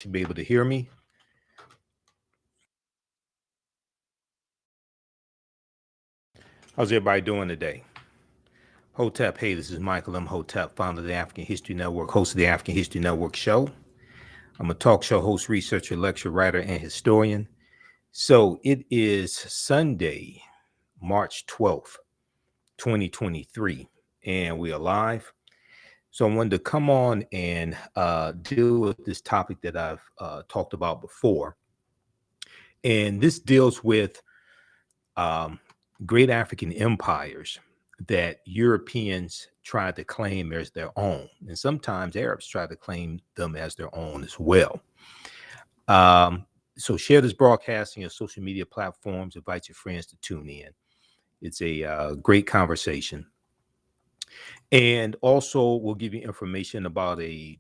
Should be able to hear me. How's everybody doing today? Hotep, hey, this is Michael Imhotep, founder of the African History Network, host of the African History Network show. I'm a talk show host, researcher, lecturer, writer, and historian. So it is Sunday, March 12th, 2023, and we are live. So I wanted to come on and deal with this topic that I've talked about before. And this deals with um, great African empires that Europeans tried to claim as their own. And sometimes Arabs try to claim them as their own as well. So share this broadcasting on social media platforms. Invite your friends to tune in. It's a great conversation. And also, we'll give you information about a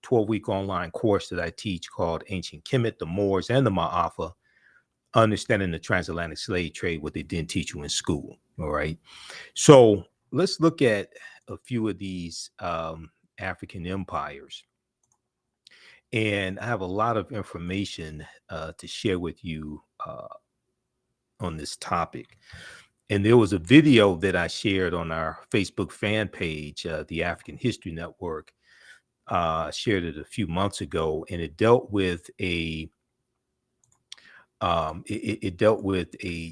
12-week online course that I teach called Ancient Kemet, the Moors, and the Ma'afa, Understanding the Transatlantic Slave Trade, what they didn't teach you in school. All right. So let's look at a few of these African empires. And I have a lot of information to share with you on this topic. And there was a video that I shared on our Facebook fan page, the African History Network. Shared it a few months ago, and it dealt with a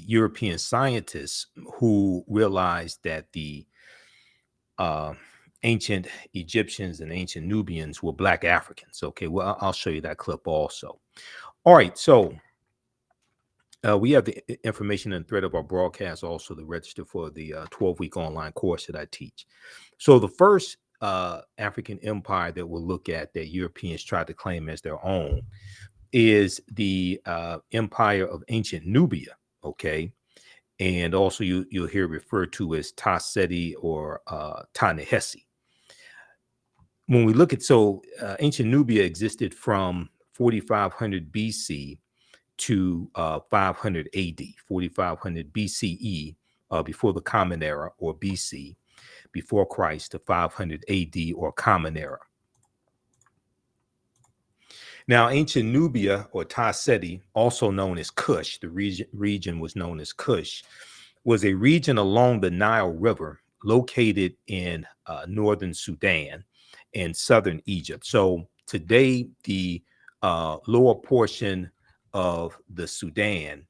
European scientist who realized that the ancient Egyptians and ancient Nubians were Black Africans. Okay, well, I'll show you that clip also. All right, so we have the information and thread of our broadcast also to register for the 12-week online course that I teach. So the first African empire that we'll look at that Europeans tried to claim as their own is the empire of ancient Nubia, okay? And also you'll hear referred to as Ta Seti or Ta-Nehesi. When we look at, ancient Nubia existed from 4500 BC to 500 AD, 4500 BCE, before the Common Era, or BC, before Christ, to 500 AD, or Common Era. Now, ancient Nubia, or Ta Seti, also known as Kush, the region was known as Kush, was a region along the Nile River located in northern Sudan and southern Egypt. So today, the lower portion of the Sudan,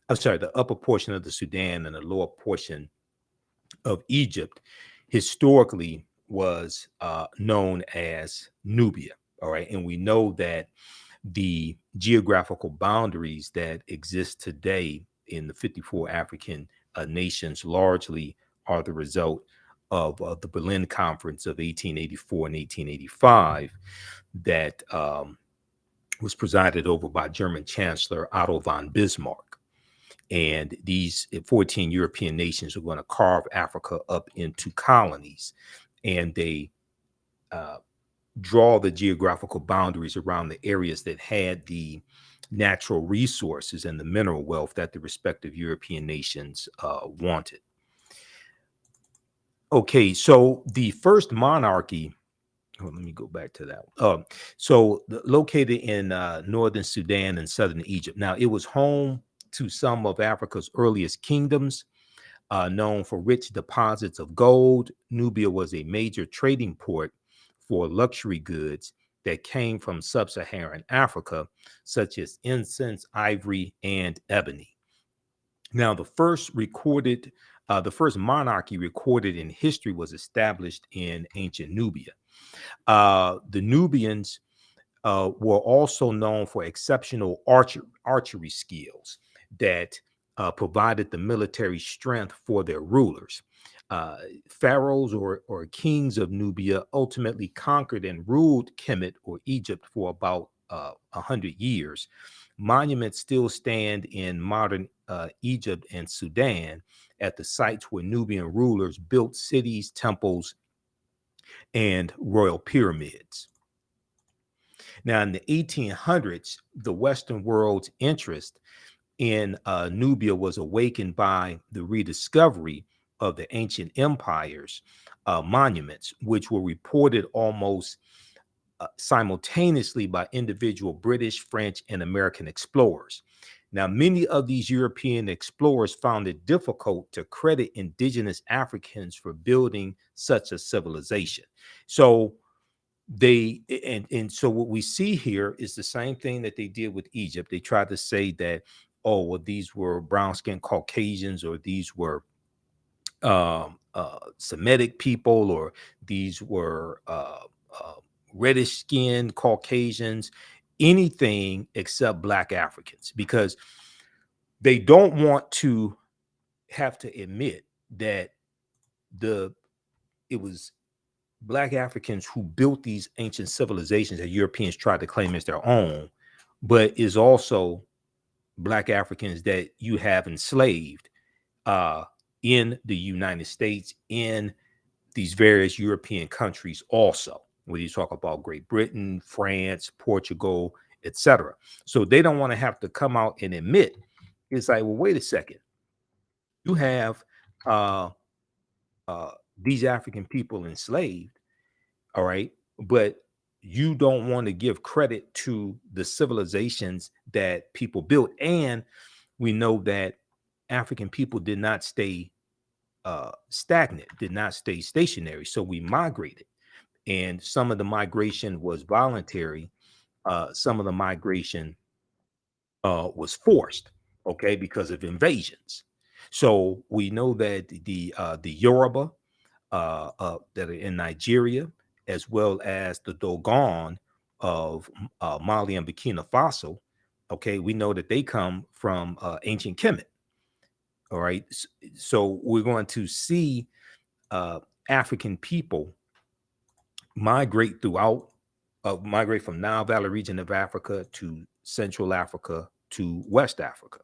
the upper portion of the Sudan and the lower portion of Egypt historically was known as Nubia. All right. And we know that the geographical boundaries that exist today in the 54 African nations largely are the result of the Berlin Conference of 1884 and 1885 that was presided over by German Chancellor Otto von Bismarck. And these 14 European nations are going to carve Africa up into colonies, and they draw the geographical boundaries around the areas that had the natural resources and the mineral wealth that the respective European nations wanted. Okay, so the first monarchy, let me go back to that. Located in northern Sudan and southern Egypt. Now, it was home to some of Africa's earliest kingdoms, known for rich deposits of gold. Nubia was a major trading port for luxury goods that came from sub-Saharan Africa, such as incense, ivory, and ebony. Now, the first monarchy recorded in history was established in ancient Nubia. The Nubians were also known for exceptional archery skills that provided the military strength for their rulers. Pharaohs or kings of Nubia ultimately conquered and ruled Kemet, or Egypt, for about 100 years. Monuments still stand in modern Egypt and Sudan at the sites where Nubian rulers built cities, temples, and royal pyramids. Now, in the 1800s, the Western world's interest in Nubia was awakened by the rediscovery of the ancient empire's monuments, which were reported almost simultaneously by individual British, French, and American explorers. Now, many of these European explorers found it difficult to credit indigenous Africans for building such a civilization. So so what we see here is the same thing that they did with Egypt. They tried to say that, oh, well, these were brown-skinned Caucasians, or these were Semitic people, or these were reddish skinned Caucasians, anything except Black Africans, because they don't want to have to admit that it was Black Africans who built these ancient civilizations that Europeans tried to claim as their own, but is also Black Africans that you have enslaved in the United States, in these various European countries also, when you talk about Great Britain, France, Portugal, etc. So they don't want to have to come out and admit, it's like, well, wait a second, you have these African people enslaved, all right, but you don't want to give credit to the civilizations that people built. And we know that African people did not stay stagnant, did not stay stationary. So we migrated, and some of the migration was voluntary. Some of the migration was forced, okay, because of invasions. So we know that the Yoruba that are in Nigeria, as well as the Dogon of Mali and Burkina Faso, okay, we know that they come from ancient Kemet. All right, so we're going to see African people migrate migrate from Nile Valley region of Africa to Central Africa to West Africa.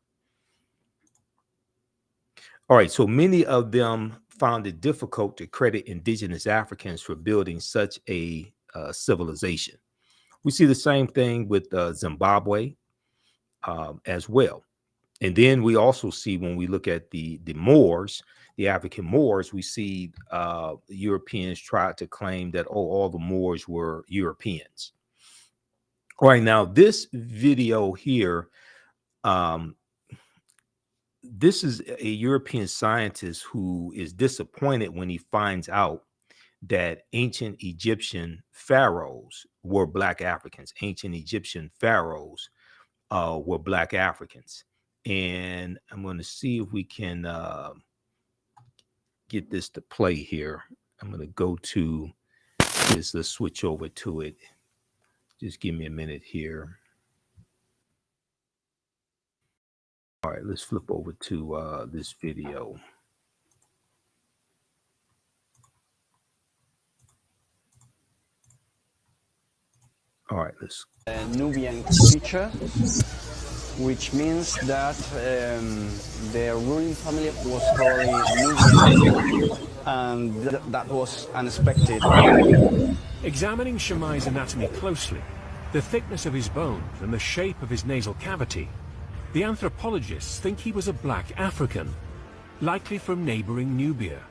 All right, so many of them found it difficult to credit indigenous Africans for building such a civilization. We see the same thing with Zimbabwe as well. And then we also see, when we look at the Moors, the African Moors, we see Europeans tried to claim that, oh, all the Moors were Europeans. All right, now this video here, this is a European scientist who is disappointed when he finds out that ancient Egyptian pharaohs were Black Africans. Ancient Egyptian pharaohs were Black Africans. And I'm going to see if we can get this to play here. I'm going to go to this. Let's switch over to it. Just give me a minute here. All right, let's flip over to this video. All right, let's. Nubian feature, which means that the ruling family was probably Nubian, and that was unexpected. Examining Shammai's anatomy closely, the thickness of his bones and the shape of his nasal cavity, the anthropologists think he was a Black African, likely from neighboring Nubia.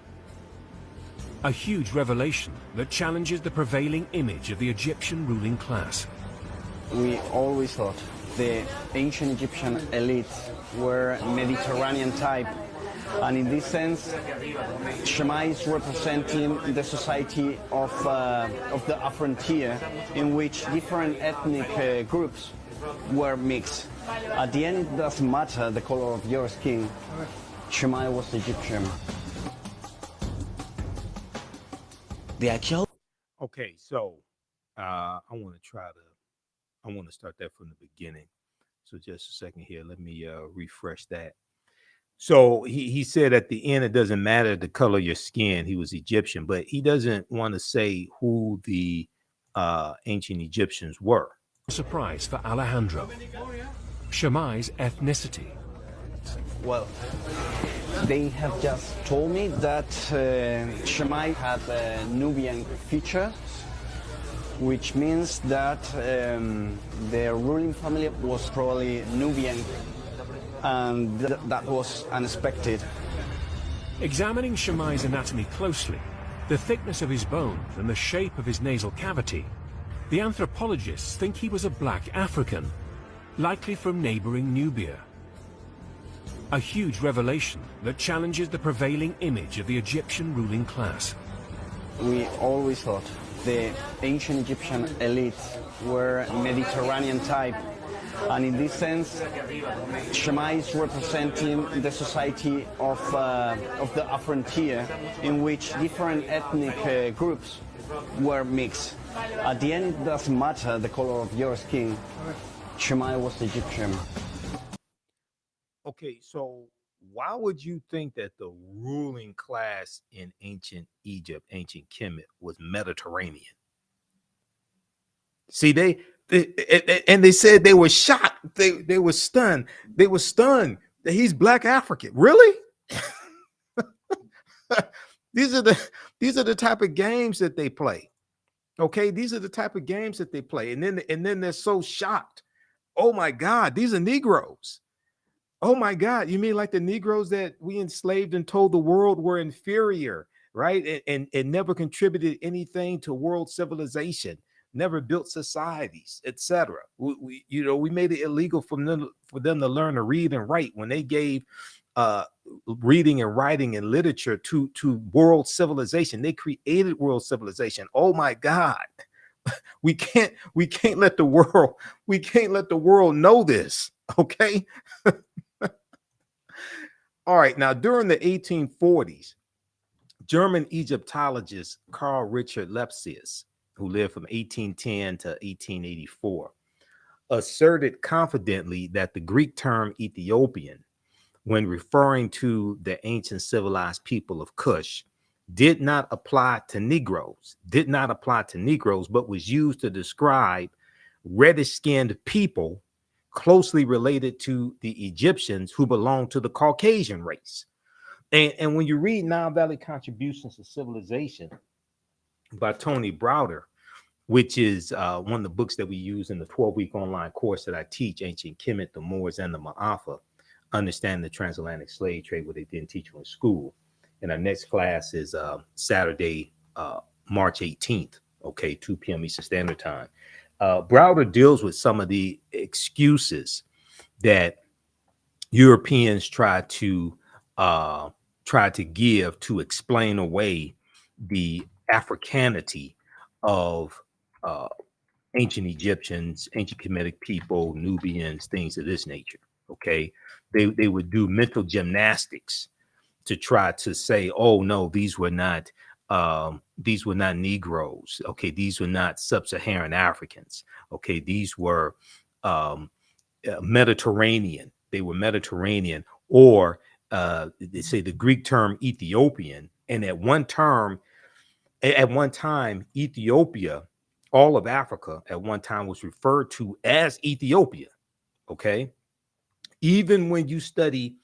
A huge revelation that challenges the prevailing image of the Egyptian ruling class. We always thought the ancient Egyptian elite were Mediterranean type, and in this sense, Shammai is representing the society of the frontier, in which different ethnic groups were mixed. At the end, it doesn't matter the color of your skin. Shammai was Egyptian. Okay, so I want to start that from the beginning. So just a second here. Let me refresh that. So he said at the end, it doesn't matter the color of your skin. He was Egyptian, but he doesn't want to say who the ancient Egyptians were. Surprise for Alejandro. Shammai's ethnicity. Well, they have just told me that Shammai had Nubian features, which means that the ruling family was probably Nubian, and that was unexpected. Examining Shammai's anatomy closely, the thickness of his bones and the shape of his nasal cavity, The anthropologists think he was a black African, likely from neighboring Nubia. A huge revelation that challenges the prevailing image of the Egyptian ruling class. We always thought the ancient Egyptian elite were Mediterranean type, and in this sense, Shema is representing the society of the frontier, in which different ethnic groups were mixed. At the end, it doesn't matter the color of your skin. Shema was Egyptian. Okay, so why would you think that the ruling class in ancient Egypt, ancient Kemet, was Mediterranean? See, they and they said they were shocked. They were stunned. They were stunned that he's black African. Really? These are the type of games that they play. Okay, these are the type of games that they play, and then they're so shocked. Oh my God, these are Negroes. Oh my God, you mean like the Negroes that we enslaved and told the world were inferior, right? And never contributed anything to world civilization, never built societies, etc. We made it illegal for them to learn to read and write when they gave reading and writing and literature to world civilization. They created world civilization. Oh my God. We can't let the world know this. Okay. All right. Now, during the 1840s, German Egyptologist Carl Richard Lepsius, who lived from 1810 to 1884, asserted confidently that the Greek term Ethiopian, when referring to the ancient civilized people of Kush, did not apply to Negroes, but was used to describe reddish-skinned people closely related to the Egyptians who belonged to the Caucasian race. And when you read Nile Valley Contributions to Civilization by Tony Browder, which is one of the books that we use in the 12-week online course that I teach, Ancient Kemet, the Moors, and the Ma'afa, Understand the Transatlantic Slave Trade, what they didn't teach you in school. And our next class is Saturday, March 18th, okay, 2 p.m. Eastern Standard Time. Browder deals with some of the excuses that Europeans try to give to explain away the Africanity of ancient Egyptians, ancient Kemetic people, Nubians, things of this nature. Okay, they would do mental gymnastics to try to say, oh no, these were not Negroes. Okay, these were not sub-Saharan Africans. Okay, these were Mediterranean. They were Mediterranean, or they say the Greek term Ethiopian. And at one time, Ethiopia, all of Africa, at one time was referred to as Ethiopia. Okay, even when you study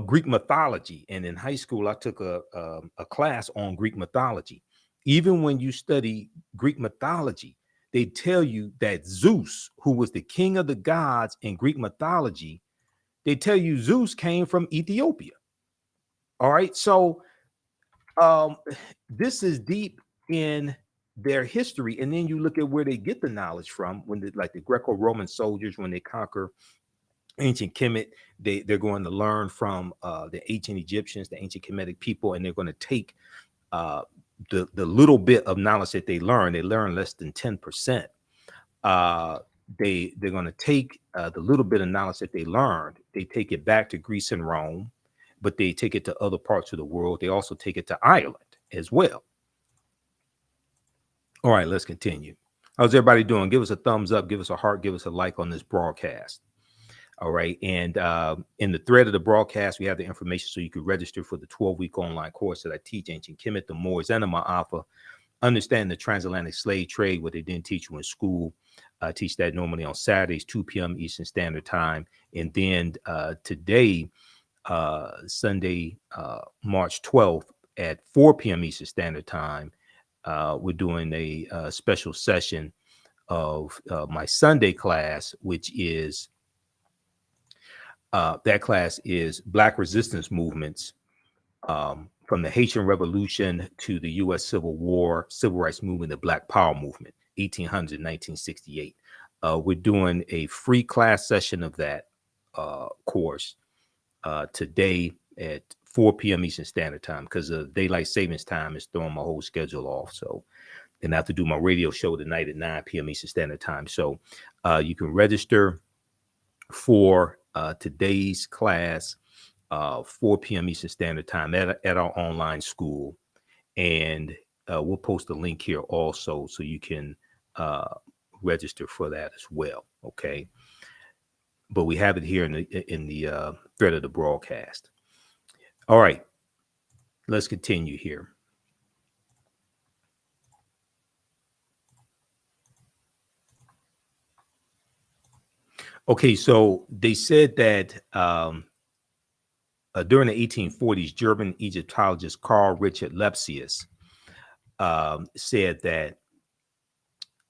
Greek mythology, and in high school I took a class on Greek mythology. Even when you study Greek mythology, they tell you that Zeus, who was the king of the gods in Greek mythology, they tell you Zeus came from Ethiopia. All right, so this is deep in their history, and then you look at where they get the knowledge from. When like the Greco-Roman soldiers, when they conquer ancient Kemet, they're going to learn from the ancient Egyptians, the ancient Kemetic people, and they're going to take the little bit of knowledge that they learn less than 10%. They're going to take the little bit of knowledge that they learned, they take it back to Greece and Rome, but they take it to other parts of the world. They also take it to Ireland as well. All right, let's continue. How's everybody doing? Give us a thumbs up, give us a heart, give us a like on this broadcast. All right. And in the thread of the broadcast, we have the information so you could register for the 12-week online course that I teach, Ancient Kemet, the Moors, and the Ma'afa. Understand the Transatlantic Slave Trade, what they didn't teach you in school. I teach that normally on Saturdays, 2 p.m. Eastern Standard Time. And then today, Sunday, March 12th at 4 p.m. Eastern Standard Time, we're doing a special session of my Sunday class, which is that class is Black resistance movements from the Haitian Revolution to the U.S. Civil War, Civil Rights Movement, the Black Power Movement. 1800 1968. We're doing a free class session of that course today at 4 p.m. Eastern Standard Time, because of daylight savings time is throwing my whole schedule off. So, and I have to do my radio show tonight at 9 p.m. Eastern Standard Time. So you can register for today's class, 4 p.m. Eastern Standard Time at our online school. And we'll post a link here also so you can register for that as well. Okay. But we have it here in the thread of the broadcast. All right. Let's continue here. Okay, so they said that during the 1840s, German Egyptologist Carl Richard Lepsius said that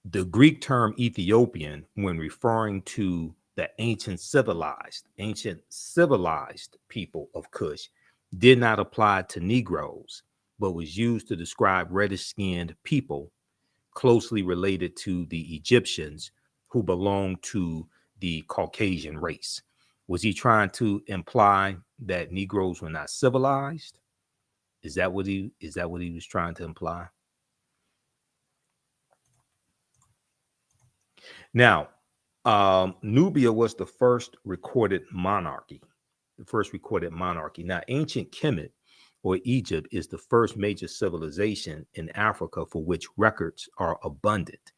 the Greek term Ethiopian, when referring to the ancient civilized people of Kush, did not apply to Negroes, but was used to describe reddish-skinned people closely related to the Egyptians who belonged to the Caucasian race. Was he trying to imply that Negroes were not civilized? Is that what he was trying to imply? Now, Nubia was the first recorded monarchy. Now, ancient Kemet, or Egypt, is the first major civilization in Africa for which records are abundant.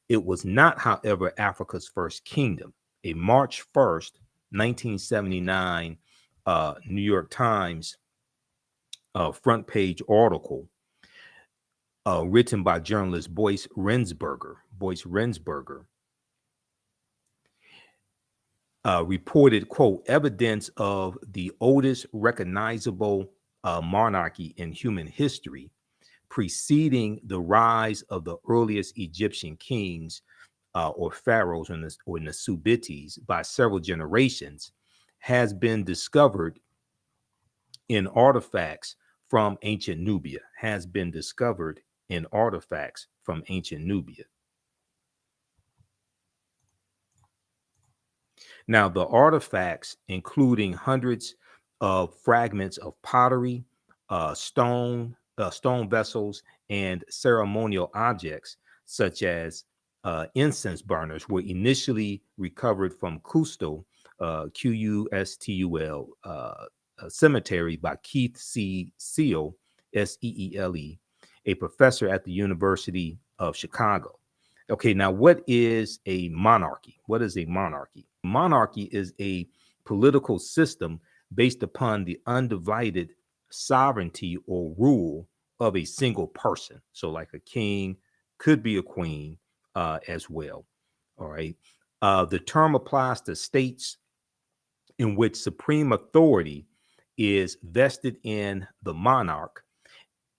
It was not, however, Africa's first kingdom. A March 1st, 1979 New York Times front page article written by journalist Boyce Rensberger, reported, quote, evidence of the oldest recognizable monarchy in human history, preceding the rise of the earliest Egyptian kings or pharaohs or Nasubites by several generations, has been discovered in artifacts from ancient Nubia. Now, the artifacts, including hundreds of fragments of pottery, stone vessels, and ceremonial objects, such as incense burners, were initially recovered from Custul, Qustul, cemetery by Keith C. Seale, Seele, a professor at the University of Chicago. Okay, now what is a monarchy? Monarchy is a political system based upon the undivided sovereignty or rule of a single person. So like a king, could be a queen as well. All right. The term applies to states in which supreme authority is vested in the monarch,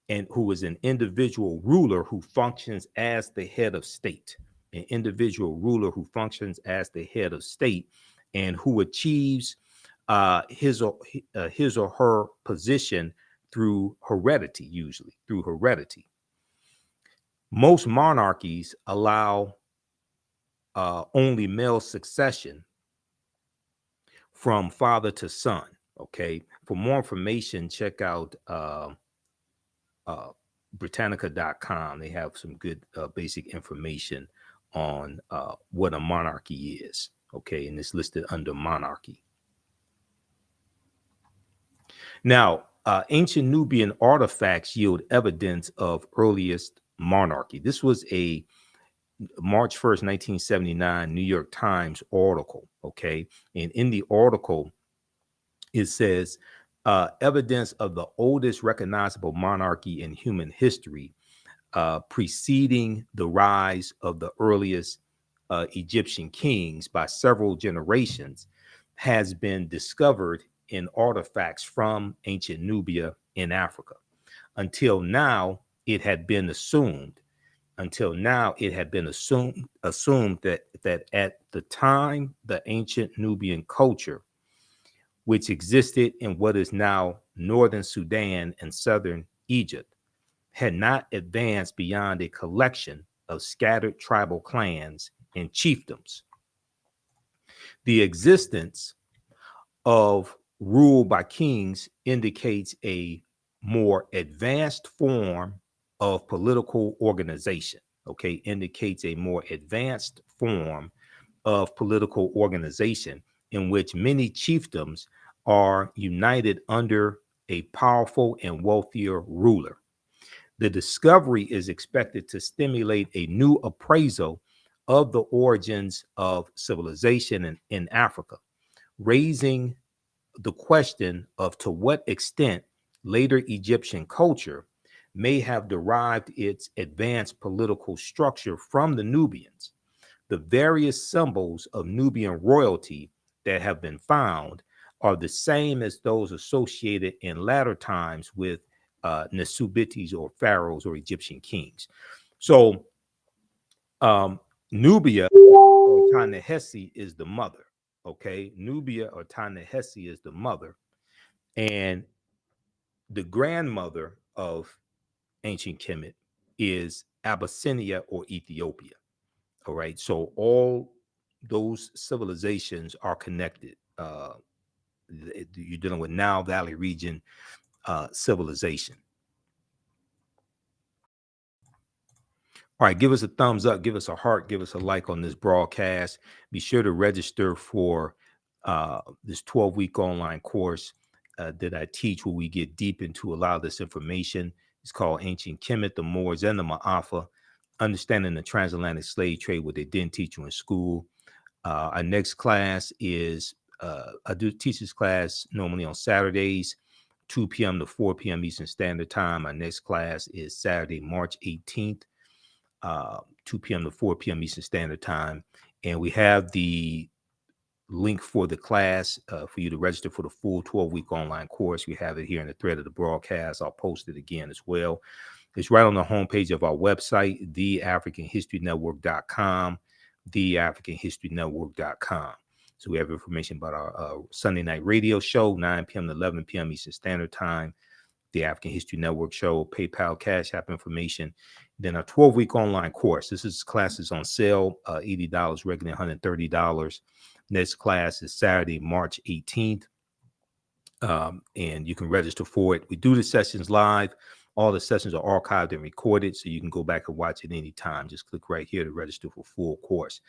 and who is an individual ruler who functions as the head of state. And who achieves his or her position through heredity. Most monarchies allow only male succession from father to son. Okay. For more information, check out Britannica.com. They have some good basic information on what a monarchy is. Okay. And it's listed under monarchy. Now, ancient Nubian artifacts yield evidence of earliest monarchy. This was a March 1st, 1979 New York Times article. Okay. And in the article, it says, evidence of the oldest recognizable monarchy in human history, preceding the rise of the earliest Egyptian kings by several generations, has been discovered in artifacts from ancient Nubia in Africa. Until now, it had been assumed that at the time, the ancient Nubian culture, which existed in what is now northern Sudan and southern Egypt, had not advanced beyond a collection of scattered tribal clans and chiefdoms. The existence of rule by kings indicates a more advanced form of political organization. Okay, indicates a more advanced form of political organization in which many chiefdoms are united under a powerful and wealthier ruler. The discovery is expected to stimulate a new appraisal of the origins of civilization in Africa, raising the question of to what extent later Egyptian culture may have derived its advanced political structure from the Nubians. The various symbols of Nubian royalty that have been found are the same as those associated in latter times with Nasubites or pharaohs or Egyptian kings. So Nubia or Ta-Nehesi is the mother. Okay, Nubia or Ta-Nehesi is the mother, and the grandmother of ancient Kemet is Abyssinia or Ethiopia. All right, so all those civilizations are connected. You're dealing with Nile Valley region civilization. All right, give us a thumbs up, give us a heart, give us a like on this broadcast. Be sure to register for this 12-week online course that I teach, where we get deep into a lot of this information. It's called Ancient Kemet, the Moors, and the Ma'afa, Understanding the Transatlantic Slave Trade, what they didn't teach you in school. Our next class is, I do teach this class normally on Saturdays, 2 p.m. to 4 p.m. Eastern Standard Time. Our next class is Saturday, March 18th. 2 p.m. to 4 p.m. Eastern Standard Time. And we have the link for the class for you to register for the full 12-week online course. We have it here in the thread of the broadcast. I'll post it again as well. It's right on the homepage of our website, TheAfricanHistoryNetwork.com, TheAfricanHistoryNetwork.com. So we have information about our Sunday night radio show, 9 p.m. to 11 p.m. Eastern Standard Time. The African History Network show, PayPal, Cash App information. Then our 12-week online course. This class is on sale, $80, regularly $130. Next class is Saturday, March 18th. And you can register for it. We do the sessions live. All the sessions are archived and recorded, so you can go back and watch it anytime. Just click right here to register for full course.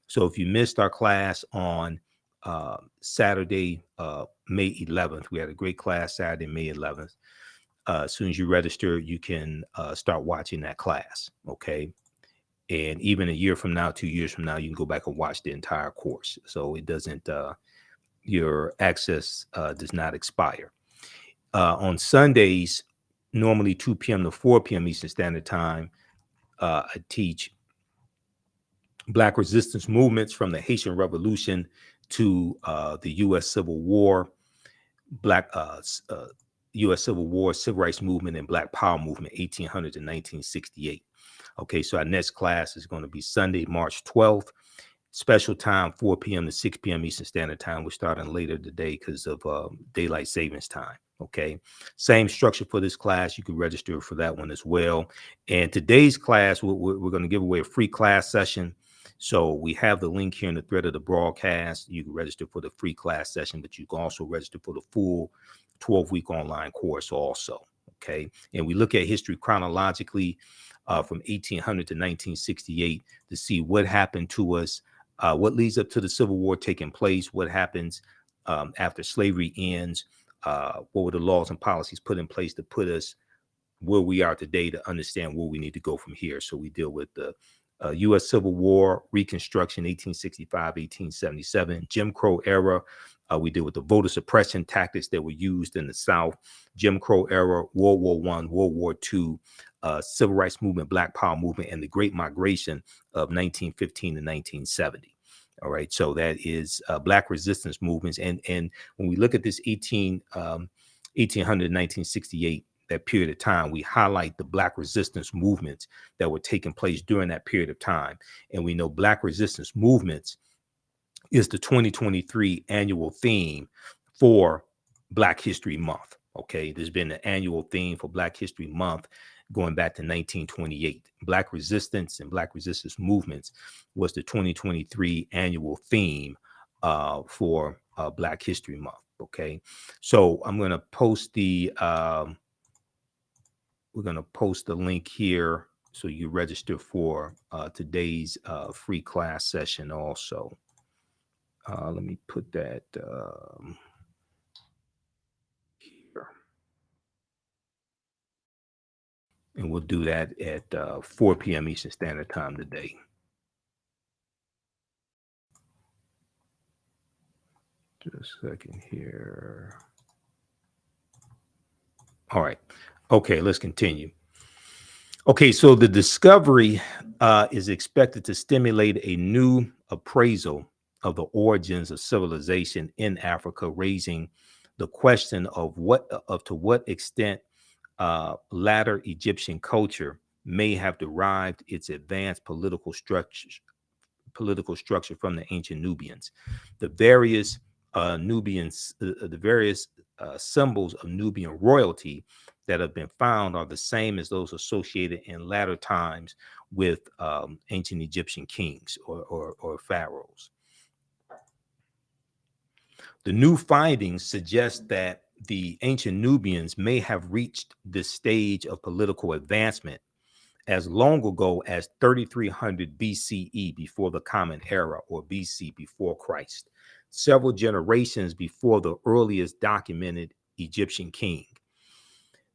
So if you missed our class on Saturday, May 11th, we had a great class Saturday, May 11th. As soon as you register, you can start watching that class, okay? And even a year from now, 2 years from now, you can go back and watch the entire course. So it doesn't, your access does not expire. On Sundays, normally 2 p.m. to 4 p.m. Eastern Standard Time, I teach Black resistance movements from the Haitian Revolution to the U.S. Civil War, U.S. Civil War, Civil Rights Movement, and Black Power Movement, 1800 to 1968. Okay, so our next class is going to be Sunday, March 12th. Special time, 4 p.m. to 6 p.m. Eastern Standard Time. We're starting later today because of daylight savings time. Okay, same structure for this class. You can register for that one as well. And today's class, we're going to give away a free class session. So we have the link here in the thread of the broadcast. You can register for the free class session, but you can also register for the full 12-week online course also. Okay, and we look at history chronologically from 1800 to 1968 to see what happened to us, what leads up to the Civil War taking place, what happens after slavery ends, what were the laws and policies put in place to put us where we are today, to understand where we need to go from here. So we deal with the U.S. Civil War, Reconstruction, 1865, 1877, Jim Crow era. We deal with the voter suppression tactics that were used in the South, Jim Crow era, World War I, World War II, Civil Rights Movement, Black Power Movement, and the Great Migration of 1915 to 1970. All right, so that is Black resistance movements. And when we look at this 1800 1968, that period of time, we highlight the Black resistance movements that were taking place during that period of time. And we know Black resistance movements is the 2023 annual theme for Black History Month. Okay, there's been an annual theme for Black History Month going back to 1928. Black resistance and Black resistance movements was the 2023 annual theme for Black History Month. Okay, so I'm going to post the we're going to post the link here so you register for today's free class session also. Let me put that here. And we'll do that at 4 p.m. Eastern Standard Time today. Just a second here. All right. Okay, let's continue. Okay, so the discovery is expected to stimulate a new appraisal of the origins of civilization in Africa, raising the question of to what extent latter Egyptian culture may have derived its advanced political structure from the ancient Nubians. The various symbols of Nubian royalty that have been found are the same as those associated in latter times with ancient Egyptian kings or pharaohs. The new findings suggest that the ancient Nubians may have reached this stage of political advancement as long ago as 3300 BCE, before the Common Era, or BC, before Christ, several generations before the earliest documented Egyptian king.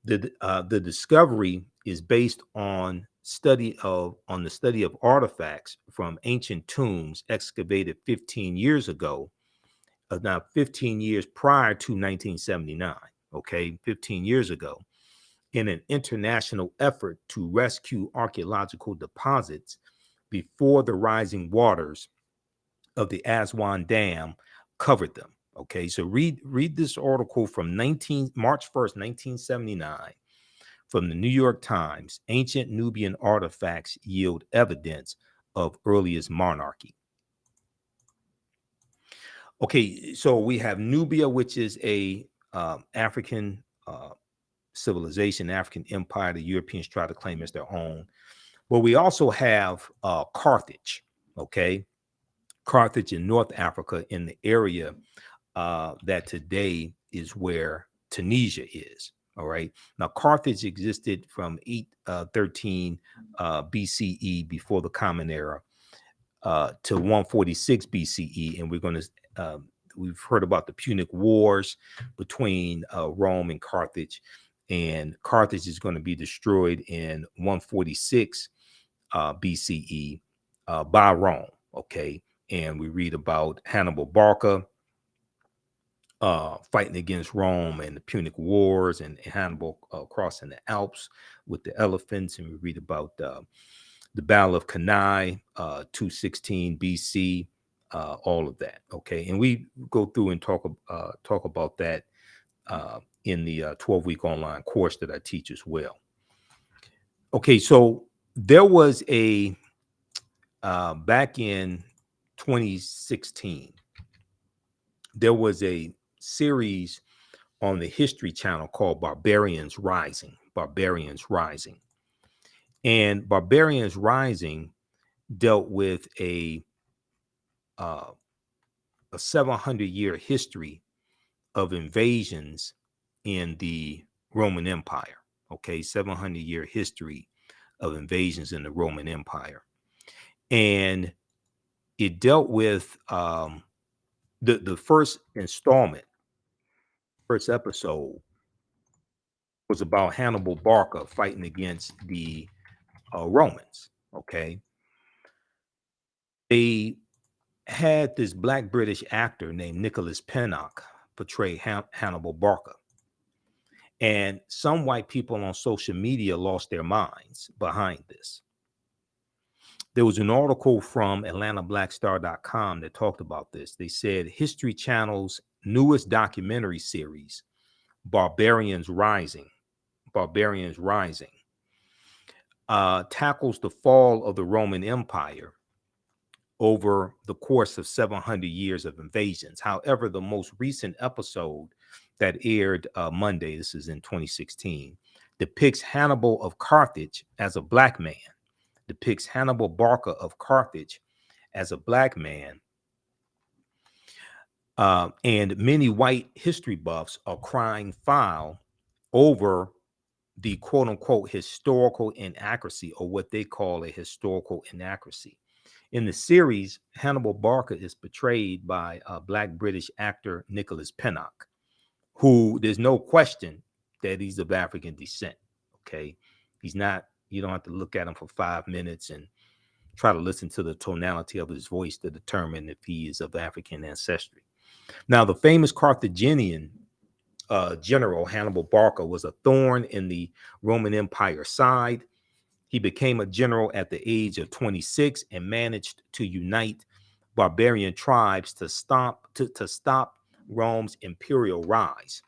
The discovery is based on the study of artifacts from ancient tombs excavated 15 years ago, now 15 years prior to 1979, okay, 15 years ago, in an international effort to rescue archaeological deposits before the rising waters of the Aswan Dam covered them. Okay, so read this article from March 1st, 1979, from the New York Times. Ancient Nubian artifacts yield evidence of earliest monarchy. Okay, so we have Nubia, which is a African civilization, African empire. The Europeans try to claim as their own. But we also have Carthage, okay? Carthage in North Africa, in the area that today is where Tunisia is, all right? Now, Carthage existed from 813 BCE, before the Common Era, to 146 BCE, and we've heard about the Punic Wars between Rome and Carthage, and Carthage is going to be destroyed in 146 BCE by Rome. Okay, and we read about Hannibal Barca fighting against Rome and the Punic Wars, and Hannibal crossing the Alps with the elephants, and we read about the Battle of Cannae, 216 BC, all of that. Okay, and we go through and talk about that in the 12-week online course that I teach as well. Okay, so there was a back in 2016, there was a series on the History Channel called Barbarians Rising. And Barbarians Rising dealt with a 700-year history of invasions in the Roman Empire. Okay, 700-year history of invasions in the Roman Empire. And it dealt with the first installment, first episode was about Hannibal Barca fighting against the Romans. Okay, they had this Black British actor named Nicholas Pinnock portray Hannibal Barca. And some white people on social media lost their minds behind this. There was an article from AtlantaBlackStar.com that talked about this. They said History Channel's newest documentary series, Barbarians Rising, tackles the fall of the Roman Empire over the course of 700 years of invasions. However, the most recent episode that aired Monday, this is in 2016, depicts Hannibal of Carthage as a black man, depicts Hannibal Barca of Carthage as a black man. And many white history buffs are crying foul over the quote unquote historical inaccuracy, or what they call a historical inaccuracy. In the series, Hannibal Barca is portrayed by black British actor Nicholas Pinnock, who there's no question that he's of African descent. Okay. He's not, you don't have to look at him for 5 minutes and try to listen to the tonality of his voice to determine if he is of African ancestry. Now, the famous Carthaginian general Hannibal Barca was a thorn in the Roman Empire side. He became a general at the age of 26 and managed to unite barbarian tribes to stop Rome's imperial rise.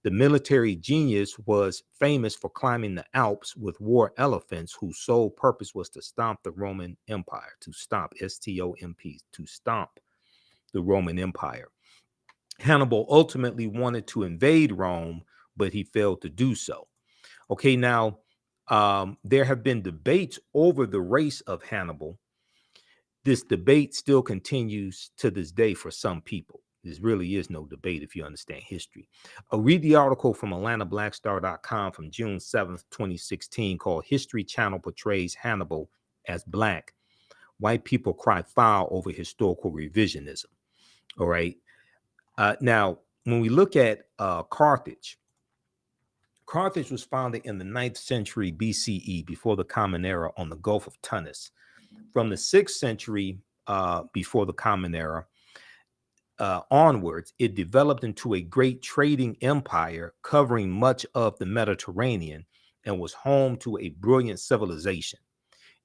The military genius was famous for climbing the Alps with war elephants whose sole purpose was to stomp the Roman Empire, to stomp, S-T-O-M-P, to stomp the Roman Empire. Hannibal ultimately wanted to invade Rome, but he failed to do so. Okay, now there have been debates over the race of Hannibal. This debate still continues to this day for some people. There really is no debate if you understand history. Read the article from AtlantaBlackStar.com from June 7th, 2016 called History Channel Portrays Hannibal as Black. White people cry foul over historical revisionism. All right. Now, when we look at Carthage was founded in the 9th century BCE, before the Common Era, on the Gulf of Tunis. From the 6th century before the Common Era onwards, it developed into a great trading empire covering much of the Mediterranean and was home to a brilliant civilization.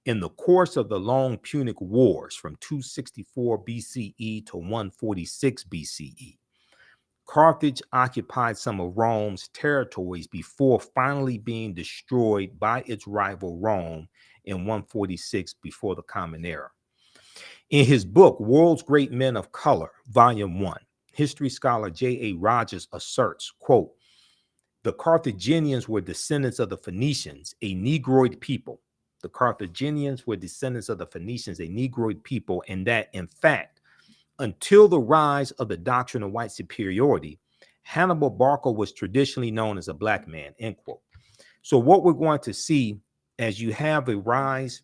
In the course of the long Punic Wars from 264 BCE to 146 BCE, Carthage occupied some of Rome's territories before finally being destroyed by its rival Rome in 146 before the Common Era. In his book, World's Great Men of Color, Volume 1, history scholar J.A. Rogers asserts, quote, the Carthaginians were descendants of the Phoenicians, a Negroid people. The Carthaginians were descendants of the Phoenicians, a Negroid people, and that, in fact, until the rise of the doctrine of white superiority, Hannibal Barca was traditionally known as a black man, end quote. So what we're going to see as you have a rise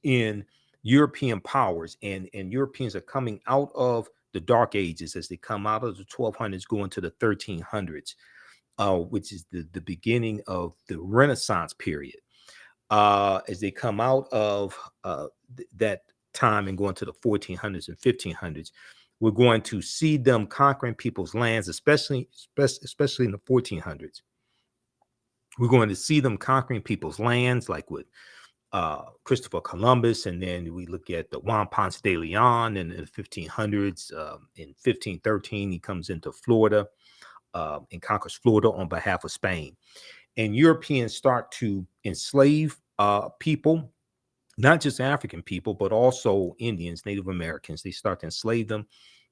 in European powers, and Europeans are coming out of the Dark Ages as they come out of the 1200s, going to the 1300s, which is the beginning of the Renaissance period. As they come out of that time and going to the 1400s and 1500s, we're going to see them conquering people's lands, especially in the 1400s. We're going to see them conquering people's lands, like with Christopher Columbus, and then we look at the Juan Ponce de Leon in the 1500s. In 1513, he comes into Florida and conquers Florida on behalf of Spain. And Europeans start to enslave people, not just African people, but also Indians, Native Americans. They start to enslave them,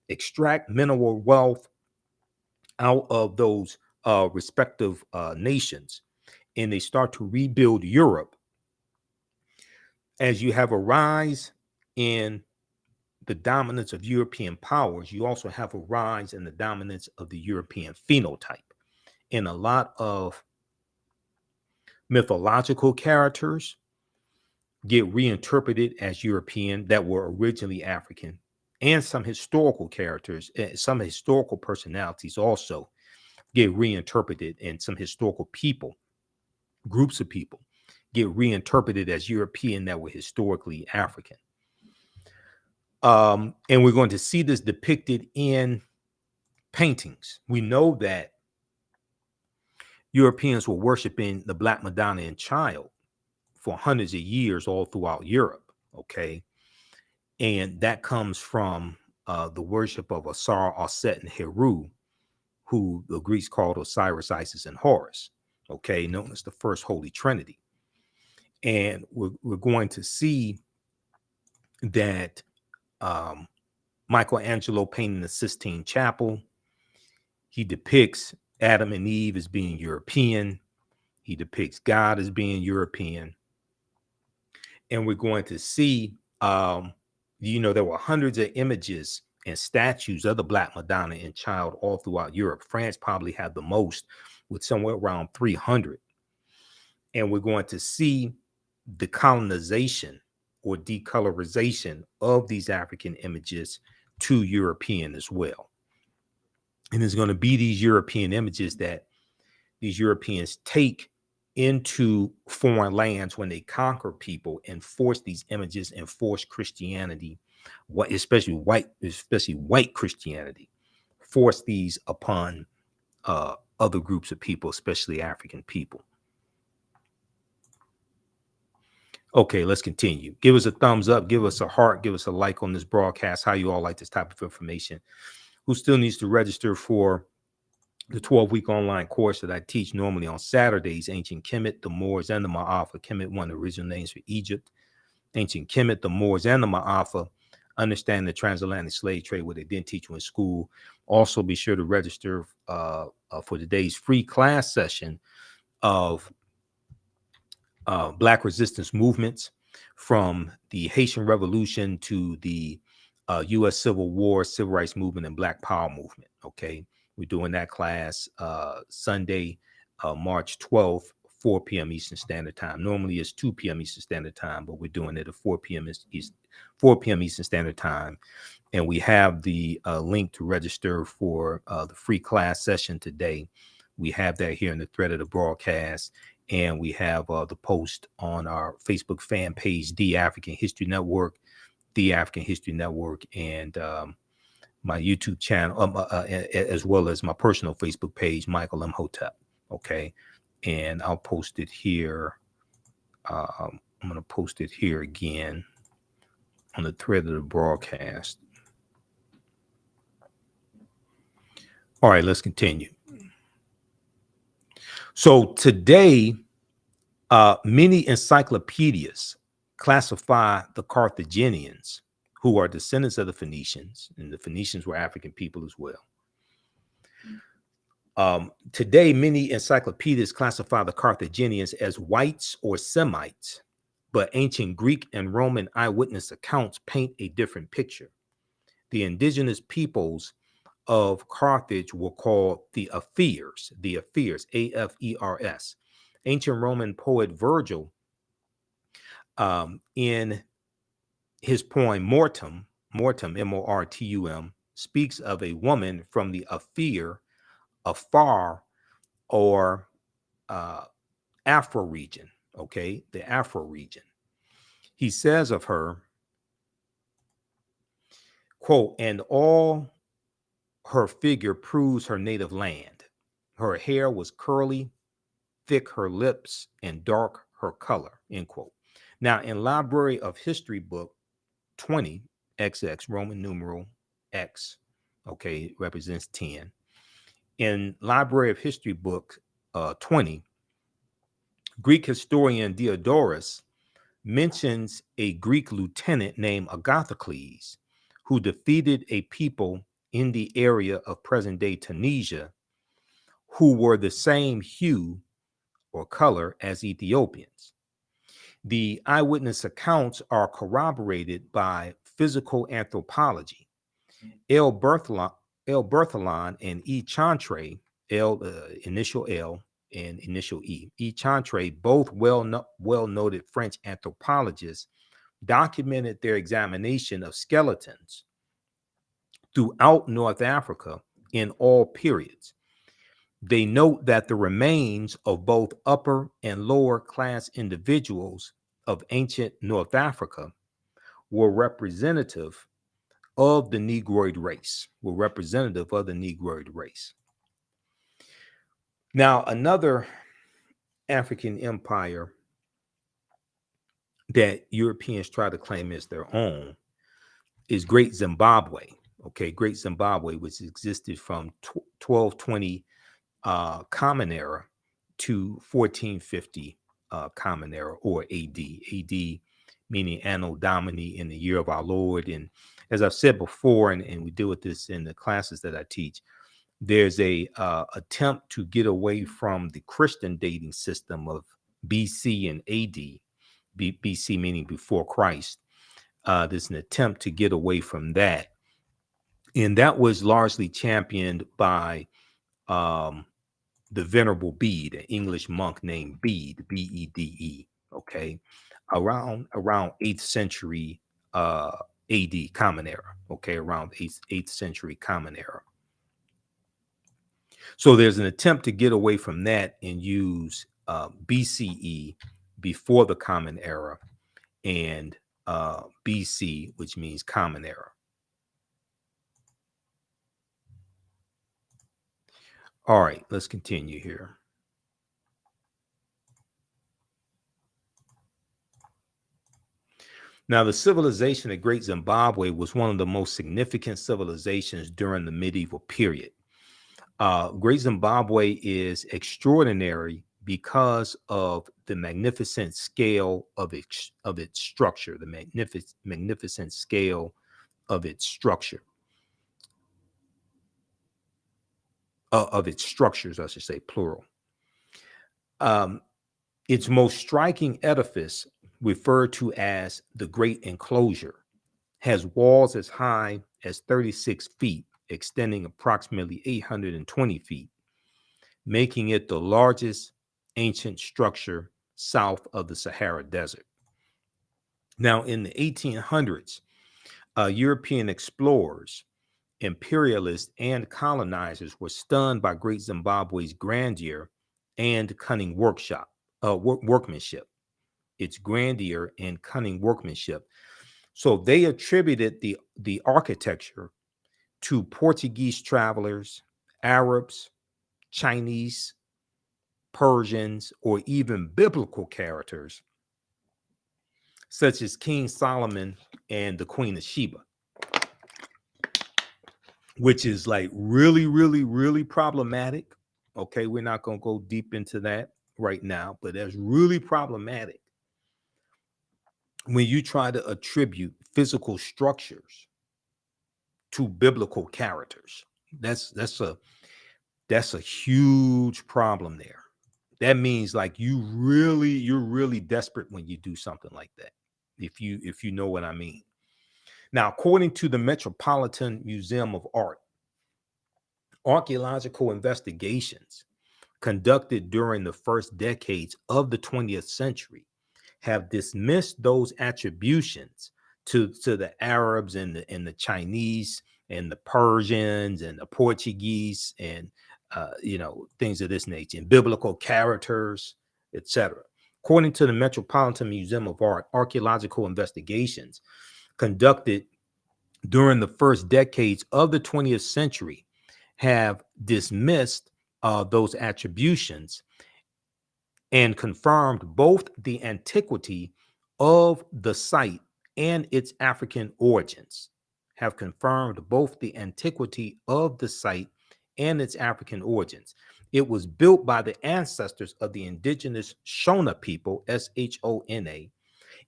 extract mineral wealth out of those respective nations, and they start to rebuild Europe. As you have a rise in the dominance of European powers, you also have a rise in the dominance of the European phenotype. And a lot of mythological characters get reinterpreted as European that were originally African, and some historical characters, some historical personalities also get reinterpreted, and some historical people, groups of people, get reinterpreted as European that were historically African. And we're going to see this depicted in paintings. We know that Europeans were worshiping the Black Madonna and Child for hundreds of years all throughout Europe, okay? And that comes from the worship of Asar, Aset, and Heru, who the Greeks called Osiris, Isis, and Horus, okay, known as the First Holy Trinity. And we're going to see that Michelangelo painting the Sistine Chapel, he depicts Adam and Eve as being European. He depicts God as being European. And we're going to see, there were hundreds of images and statues of the Black Madonna and Child all throughout Europe. France probably had the most, with somewhere around 300. And we're going to see the colonization or decolorization of these African images to European as well. And there's going to be these European images that these Europeans take into foreign lands when they conquer people and force these images and force Christianity, especially white Christianity, force these upon other groups of people, especially African people. Okay, let's continue. Give us a thumbs up, give us a heart, give us a like on this broadcast. How you all like this type of information? Who still needs to register for the 12-week online course that I teach normally on Saturdays? Ancient Kemet, the Moors, and the Ma'afa. Kemet, one of the original names for Egypt. Ancient Kemet, the Moors, and the Ma'afa. Understand the transatlantic slave trade, what they didn't teach you in school. Also, be sure to register for today's free class session of Black resistance movements, from the Haitian Revolution to the U.S. Civil War, Civil Rights Movement, and Black Power movement. Okay, we're doing that class Sunday, March 12th, 4 p.m. Eastern Standard Time. Normally it's 2 p.m. Eastern Standard Time, but we're doing it at 4 p.m. Eastern Standard Time. And we have the link to register for the free class session today. We have that here in the thread of the broadcast. And we have the post on our Facebook fan page, The African History Network, The African History Network, and my YouTube channel, as well as my personal Facebook page, Michael Imhotep. Okay. And I'll post it here. I'm going to post it here again on the thread of the broadcast. All right, let's continue. So today, many encyclopedias classify the Carthaginians, who are descendants of the Phoenicians, and the Phoenicians were African people as well. Today, many encyclopedias classify the Carthaginians as whites or Semites, but ancient Greek and Roman eyewitness accounts paint a different picture. The indigenous peoples of Carthage were called the Afers, A-F-E-R-S. Ancient Roman poet Virgil, in his poem Mortum, M-O-R-T-U-M, speaks of a woman from the Afar, or Afro region, okay, the Afro region. He says of her, quote, "And all her figure proves her native land. Her hair was curly, thick her lips, and dark her color," end quote. Now, in Library of History book 20, XX, Roman numeral X, okay, represents 10. In Library of History book 20, Greek historian Diodorus mentions a Greek lieutenant named Agathocles, who defeated a people in the area of present-day Tunisia who were the same hue or color as Ethiopians. The eyewitness accounts are corroborated by physical anthropology. L. Berthelon and E. Chantre, initial L and initial E. E. Chantre, both well-noted French anthropologists, documented their examination of skeletons throughout North Africa in all periods. They note that the remains of both upper and lower class individuals of ancient North Africa were representative of the Negroid race, Now, another African empire that Europeans try to claim as their own is Great Zimbabwe. Okay, Great Zimbabwe, which existed from 1220 Common Era to 1450 Common Era, or AD. AD meaning Anno Domini, in the year of our Lord. And as I've said before, and we deal with this in the classes that I teach, there's a attempt to get away from the Christian dating system of BC and AD, BC meaning before Christ. There's an attempt to get away from that. And that was largely championed by the Venerable Bede, an English monk named Bede, Bede. Okay, around 8th century AD, Common Era. Okay, around 8th century Common Era. So there's an attempt to get away from that and use BCE, before the Common Era, and BC, which means Common Era. All right, let's continue here. Now, the civilization of Great Zimbabwe was one of the most significant civilizations during the medieval period. Great Zimbabwe is extraordinary because of the magnificent scale of its structure, the magnificent scale of its structure, of its structures, I should say, plural. Its most striking edifice, referred to as the Great Enclosure, has walls as high as 36 feet, extending approximately 820 feet, making it the largest ancient structure south of the Sahara Desert. Now, in the 1800s, European explorers, imperialists, and colonizers were stunned by Great Zimbabwe's grandeur and cunning workmanship. Its grandeur and cunning workmanship. So they attributed the architecture to Portuguese travelers, Arabs, Chinese, Persians, or even biblical characters such as King Solomon and the Queen of Sheba, which is like really, really, really problematic. Okay, we're not going to go deep into that right now, but that's really problematic when you try to attribute physical structures to biblical characters. That's a huge problem there. That means like you're really desperate when you do something like that, if you know what I mean. Now, according to the Metropolitan Museum of Art, archaeological investigations conducted during the first decades of the 20th century have dismissed those attributions to the Arabs and the Chinese and the Persians and the Portuguese and things of this nature, and biblical characters, etc. According to the Metropolitan Museum of Art, archaeological investigations conducted during the first decades of the 20th century have dismissed those attributions and confirmed both the antiquity of the site and its African origins. Have confirmed both the antiquity of the site and its African origins. It was built by the ancestors of the indigenous Shona people, Shona,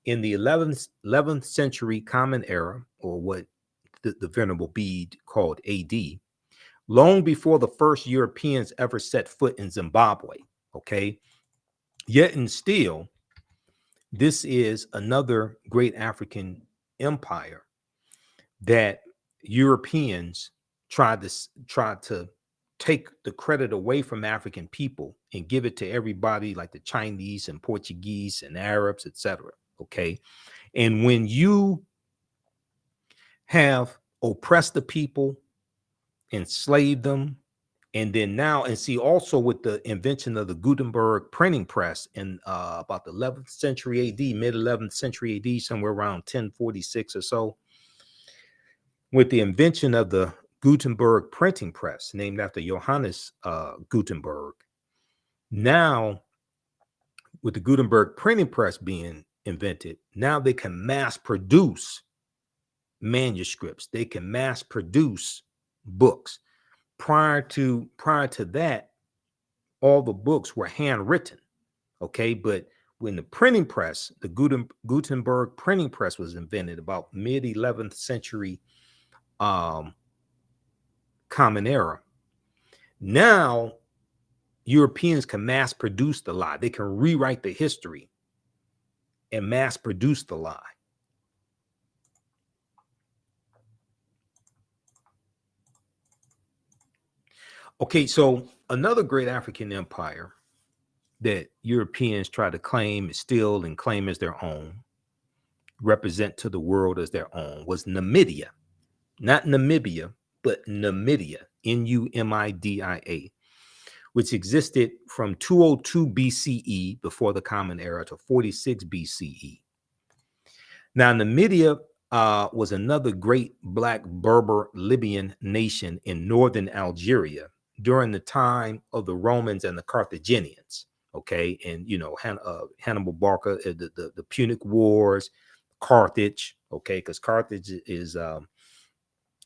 in the 11th century Common Era, or what the Venerable Bede called AD, long before the first Europeans ever set foot in Zimbabwe. Okay. Yet and still, this is another great African empire that Europeans tried to take the credit away from African people and give it to everybody like the Chinese and Portuguese and Arabs, etc. Okay. And when you have oppressed the people, enslaved them, and then now, and see also with the invention of the Gutenberg printing press in about the 11th century AD, mid 11th century AD, somewhere around 1046 or so, with the invention of the Gutenberg printing press, named after Johannes Gutenberg. Now, with the Gutenberg printing press being invented, now they can mass produce manuscripts. They can mass produce books. Prior to that, all the books were handwritten. Okay, but when the printing press, the Gutenberg printing press was invented about mid 11th century Common Era, Now, Europeans can mass produce the lie. They can rewrite the history and mass produce the lie. Okay, so another great African empire that Europeans try to claim, steal, and claim as their own, represent to the world as their own, was Numidia. Not Namibia, but Numidia, Numidia, which existed from 202 BCE, before the Common Era, to 46 BCE. Now, Numidia was another great Black Berber Libyan nation in northern Algeria during the time of the Romans and the Carthaginians. Okay, and Hannibal Barca, the Punic Wars, Carthage. Okay, because Carthage is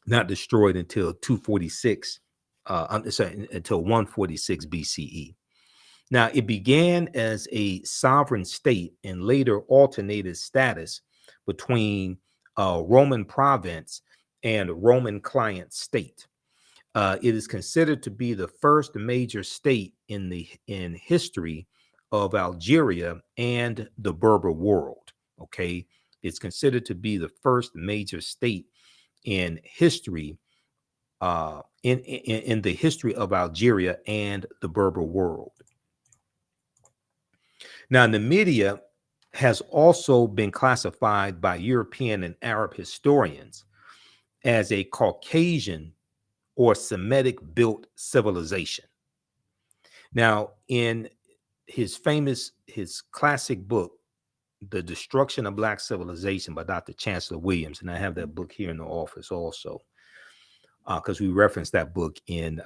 not destroyed until 246. Until 146 BCE. Now, it began as a sovereign state and later alternated status between Roman province and Roman client state. It is considered to be the first major state in history of Algeria and the Berber world. Okay, it's considered to be the first major state in history, in the history of Algeria and the Berber world. Now, Numidia has also been classified by European and Arab historians as a Caucasian or Semitic built civilization. Now, in his classic book, The Destruction of Black Civilization by Dr. Chancellor Williams, and I have that book here in the office also, because we referenced that book in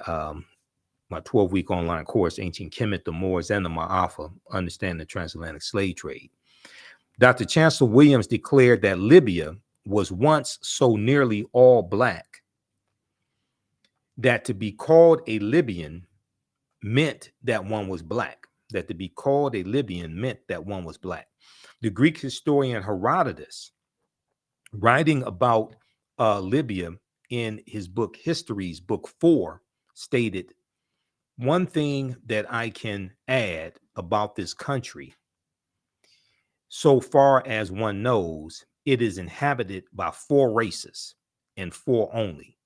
my 12-week online course, Ancient Kemet, the Moors, and the Ma'afa, Understanding the Transatlantic Slave Trade. Dr. Chancellor Williams declared that Libya was once so nearly all Black that to be called a Libyan meant that one was Black. That to be called a Libyan meant that one was Black. The Greek historian Herodotus, writing about Libya in his book Histories, book 4, stated, "One thing that I can add about this country, so far as one knows, it is inhabited by 4 races, and 4 only,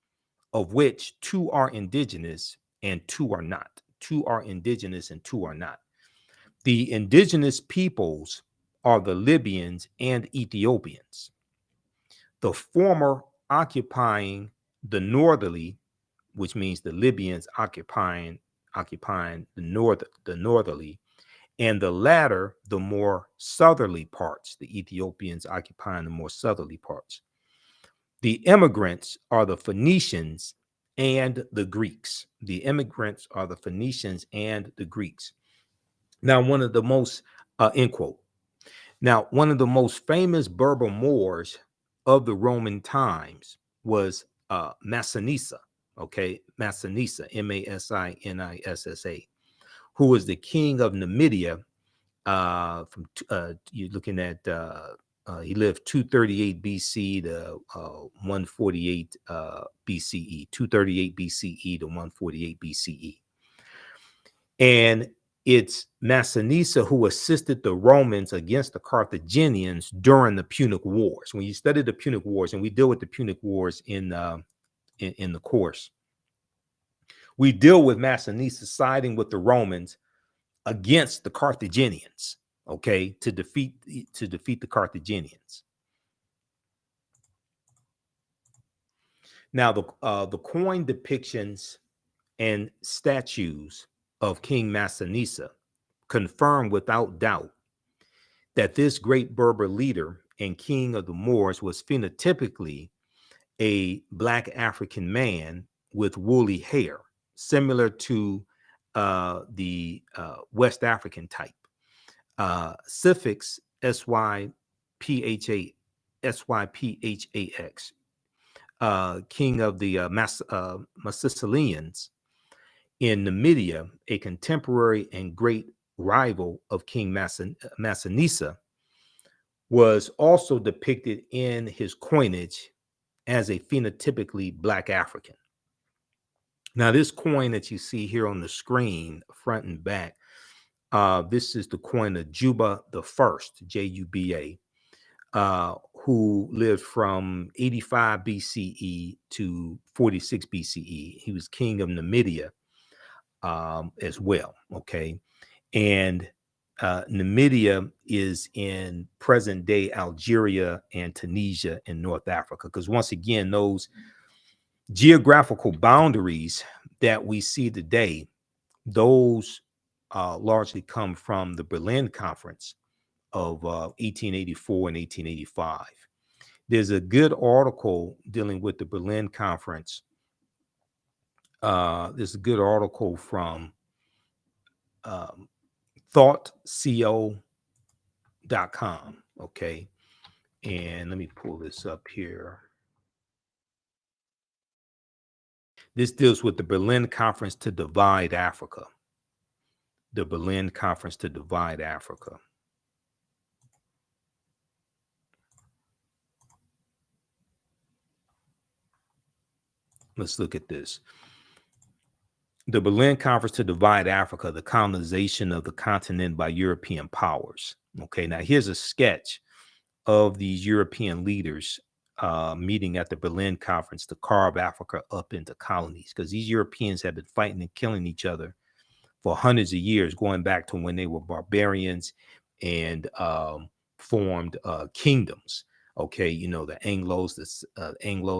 of which 2 are indigenous and 2 are not. 2 are indigenous and 2 are not. The indigenous peoples are the Libyans and Ethiopians, the former occupying the northerly," which means the Libyans occupying the northerly, and the latter the more southerly parts, the Ethiopians occupying the more southerly parts. The immigrants are the Phoenicians and the Greeks. The immigrants are the Phoenicians and the Greeks. Now, one of the most, end quote. Now, one of the most famous Berber Moors of the Roman times was Massinissa. Okay, Massinissa, Massinissa, who was the king of Numidia. You're looking at he lived 238 BC to 148 BCE, 238 BCE to 148 BCE. And it's Massinissa who assisted the Romans against the Carthaginians during the Punic Wars. When you study the Punic Wars, and we deal with the Punic Wars in the course, we deal with Massinissa siding with the Romans against the Carthaginians, okay, to defeat the Carthaginians. Now, the coin depictions and statues of King Massinissa confirm without doubt that this great Berber leader and king of the Moors was phenotypically a Black African man with woolly hair, similar to the West African type. Suffix Syphax, king of the Massilians in Numidia, a contemporary and great rival of King Massinissa, was also depicted in his coinage as a phenotypically Black African. Now, this coin that you see here on the screen, front and back, this is the coin of Juba the First, Juba, who lived from 85 BCE to 46 BCE. He was king of Numidia as well. Okay. And Numidia is in present day Algeria and Tunisia in North Africa. Because once again, those geographical boundaries that we see today, those largely come from the Berlin Conference of 1884 and 1885. There's a good article dealing with the Berlin Conference. There's a good article from TheAHNShow.com. Okay. And let me pull this up here. This deals with the Berlin Conference to divide Africa. The Berlin Conference to divide Africa. Let's look at this. The Berlin Conference to divide Africa, the colonization of the continent by European powers. Okay, now here's a sketch of these European leaders meeting at the Berlin Conference to carve Africa up into colonies, because these Europeans have been fighting and killing each other for hundreds of years, going back to when they were barbarians and formed kingdoms. Okay, you know, the Anglos,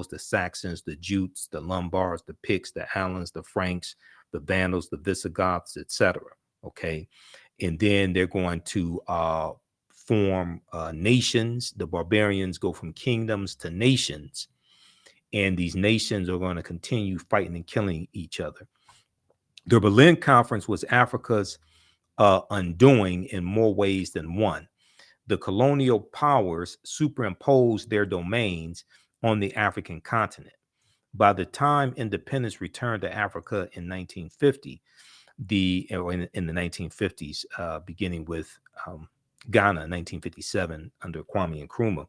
the Saxons, the Jutes, the Lombards, the Picts, the Alans, the Franks, the Vandals, the Visigoths, etc. Okay, and then they're going to form nations. The barbarians go from kingdoms to nations, and these nations are going to continue fighting and killing each other. The Berlin Conference was Africa's undoing in more ways than one. The colonial powers superimposed their domains on the African continent. By the time independence returned to Africa in 1950, in the 1950s, beginning with Ghana, 1957, under Kwame Nkrumah,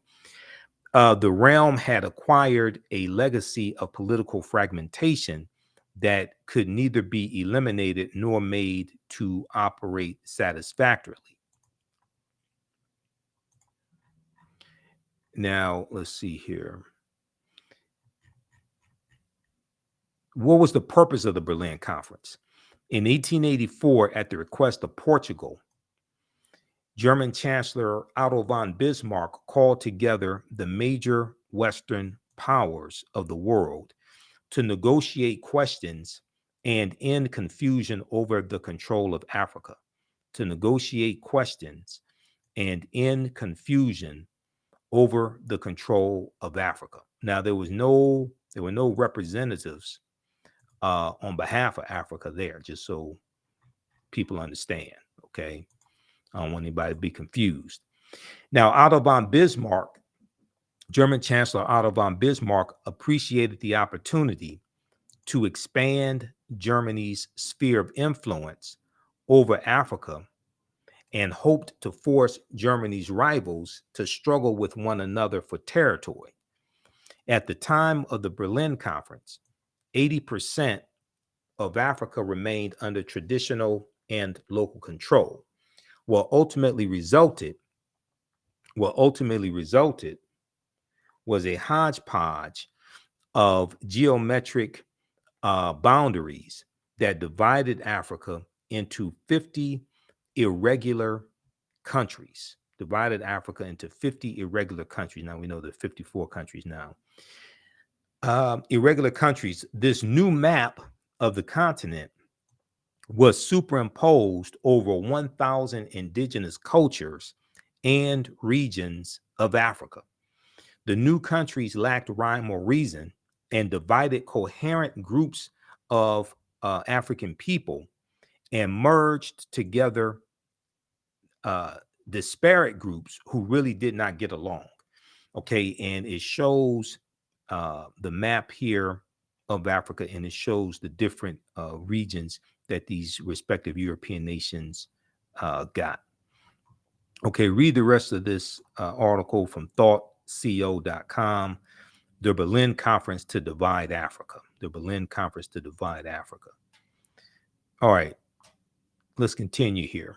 the realm had acquired a legacy of political fragmentation that could neither be eliminated nor made to operate satisfactorily. Now, let's see here. What was the purpose of the Berlin Conference? In 1884, at the request of Portugal, German Chancellor Otto von Bismarck called together the major Western powers of the world to negotiate questions and end confusion over the control of Africa. To negotiate questions and end confusion over the control of Africa. Now, there were no representatives on behalf of Africa there, just so people understand. Okay, I don't want anybody to be confused. Now, Otto von Bismarck, German Chancellor Otto von Bismarck, appreciated the opportunity to expand Germany's sphere of influence over Africa and hoped to force Germany's rivals to struggle with one another for territory. At the time of the Berlin Conference, 80% of Africa remained under traditional and local control. What ultimately resulted was a hodgepodge of geometric boundaries that divided Africa into 50 irregular countries. Now we know there are 54 countries now. Irregular countries. This new map of the continent was superimposed over 1,000 indigenous cultures and regions of Africa. The new countries lacked rhyme or reason and divided coherent groups of African people and merged together disparate groups who really did not get along. Okay, and it shows the map here of Africa, and it shows the different regions that these respective European nations got. Okay, read the rest of this article from TheAHNShow.com, the Berlin Conference to divide Africa. the Berlin Conference to divide Africa. All right, let's continue here.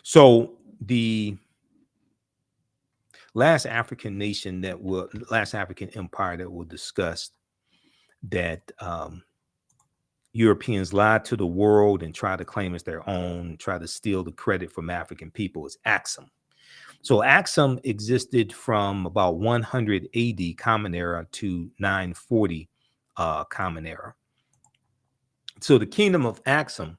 So the last African empire that we'll discuss that Europeans lied to the world and tried to claim as their own, tried to steal the credit from African people is Axum. So Axum existed from about 100 AD Common Era to 940 Common Era. So the kingdom of Axum